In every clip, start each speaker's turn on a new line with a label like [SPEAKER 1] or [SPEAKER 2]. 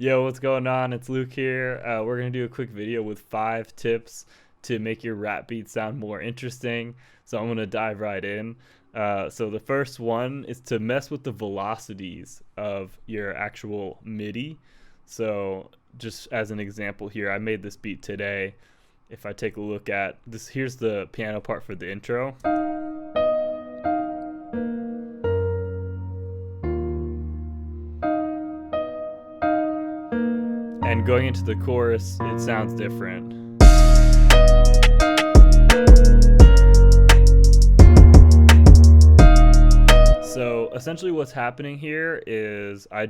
[SPEAKER 1] Yo, what's going on? It's Luke here. We're going to do a quick video with 5 tips to make your rap beat sound more interesting. So I'm going to dive right in. So the first one is to mess with the velocities of your actual MIDI. So just as an example here, I made this beat today. If I take a look at this, here's the piano part for the intro. And going into the chorus, it sounds different. So essentially what's happening here is I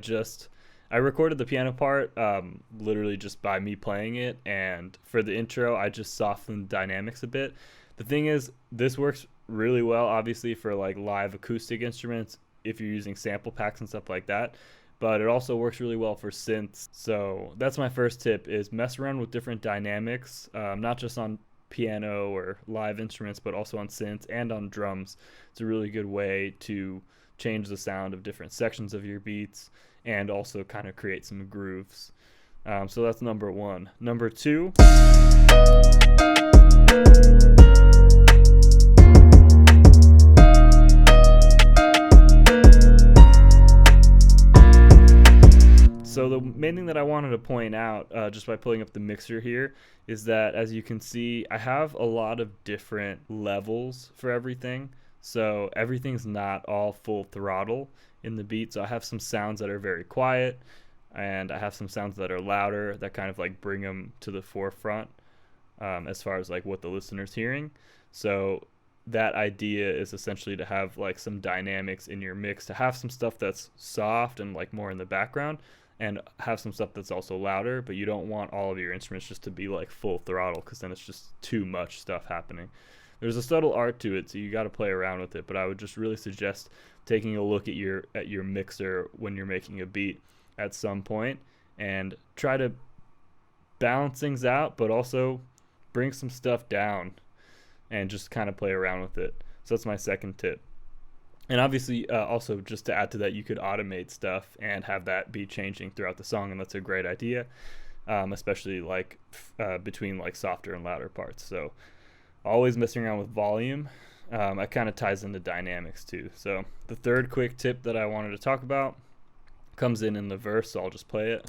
[SPEAKER 1] recorded the piano part literally just by me playing it, and for the intro I just softened dynamics a bit. The thing is, this works really well obviously for like live acoustic instruments if you're using sample packs and stuff like that, but it also works really well for synths. So that's my first tip, is mess around with different dynamics, not just on piano or live instruments, but also on synths and on drums. It's a really good way to change the sound of different sections of your beats and also kind of create some grooves. So that's number one. Number two, so the main thing that I wanted to point out just by pulling up the mixer here is that, as you can see, I have a lot of different levels for everything. So everything's not all full throttle in the beat. So I have some sounds that are very quiet, and I have some sounds that are louder that kind of like bring them to the forefront as far as like what the listener's hearing. So that idea is essentially to have like some dynamics in your mix, to have some stuff that's soft and like more in the background, and have some stuff that's also louder, but you don't want all of your instruments just to be like full throttle, because then it's just too much stuff happening. There's a subtle art to it, so you got to play around with it, but I would just really suggest taking a look at your mixer when you're making a beat at some point, and try to balance things out, but also bring some stuff down and just kind of play around with it. So that's my second tip. And obviously, also just to add to that, you could automate stuff and have that be changing throughout the song, and that's a great idea, especially like between like softer and louder parts. So always messing around with volume. That kind of ties into dynamics too. So the third quick tip that I wanted to talk about comes in the verse, so I'll just play it.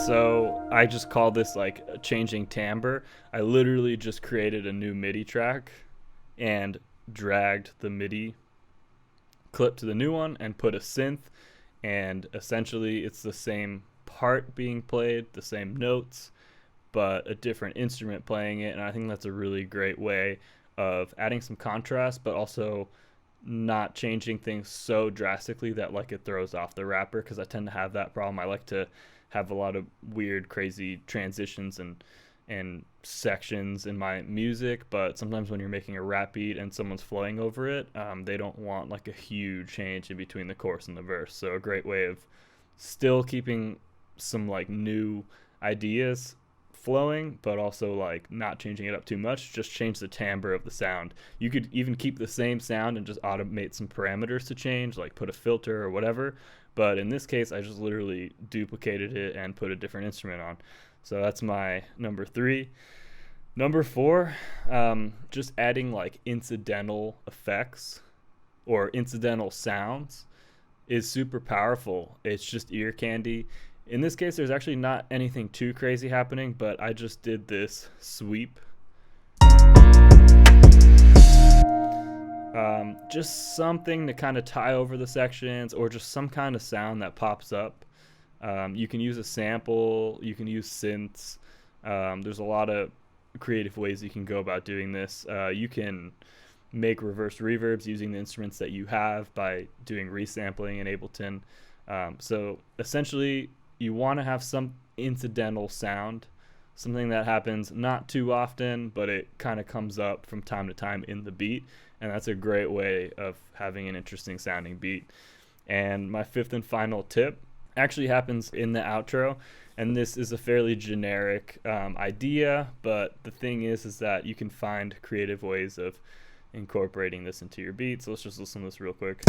[SPEAKER 1] So I just call this like changing timbre. I literally just created a new MIDI track and dragged the MIDI clip to the new one and put a synth, and essentially it's the same part being played, the same notes, but a different instrument playing it. And I think that's a really great way of adding some contrast, but also not changing things so drastically that like it throws off the rapper, because I tend to have that problem. I like to have a lot of weird, crazy transitions and sections in my music, but sometimes when you're making a rap beat and someone's flowing over it, they don't want like a huge change in between the chorus and the verse. So a great way of still keeping some like new ideas flowing, but also like not changing it up too much, just change the timbre of the sound. You could even keep the same sound and just automate some parameters to change, like put a filter or whatever, but in this case I just literally duplicated it and put a different instrument on. So that's my number 3. Number 4, just adding like incidental effects or incidental sounds is super powerful. It's just ear candy. In this case, there's actually not anything too crazy happening, but I just did this sweep. Just something to kind of tie over the sections, or just some kind of sound that pops up. You can use a sample, you can use synths. There's a lot of creative ways you can go about doing this. You can make reverse reverbs using the instruments that you have by doing resampling in Ableton. So essentially, you want to have some incidental sound, something that happens not too often, but it kind of comes up from time to time in the beat, and that's a great way of having an interesting sounding beat. And my 5th and final tip actually happens in the outro, and this is a fairly generic idea, but the thing is that you can find creative ways of incorporating this into your beat. So let's just listen to this real quick.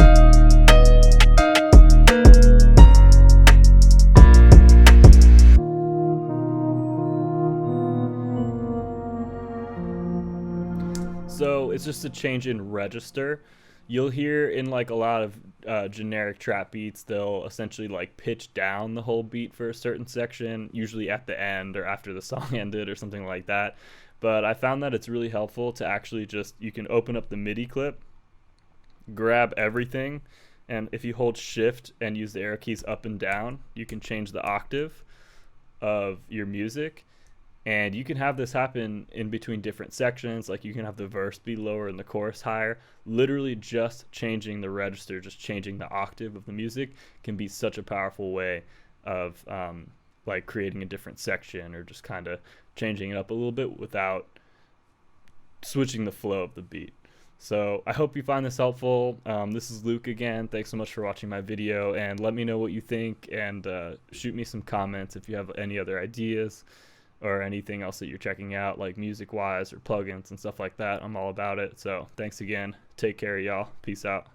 [SPEAKER 1] So it's just a change in register. You'll hear in like a lot of generic trap beats, they'll essentially like pitch down the whole beat for a certain section, usually at the end or after the song ended or something like that. But I found that it's really helpful to actually just, you can open up the MIDI clip, grab everything, and if you hold shift and use the arrow keys up and down, you can change the octave of your music. And you can have this happen in between different sections. Like you can have the verse be lower and the chorus higher. Literally just changing the register, just changing the octave of the music can be such a powerful way of like creating a different section, or just kind of changing it up a little bit without switching the flow of the beat. So I hope you find this helpful. This is Luke again. Thanks so much for watching my video, and let me know what you think, and shoot me some comments if you have any other ideas or anything else that you're checking out, like music wise or plugins and stuff like that. I'm all about it. So thanks again. Take care, y'all. Peace out.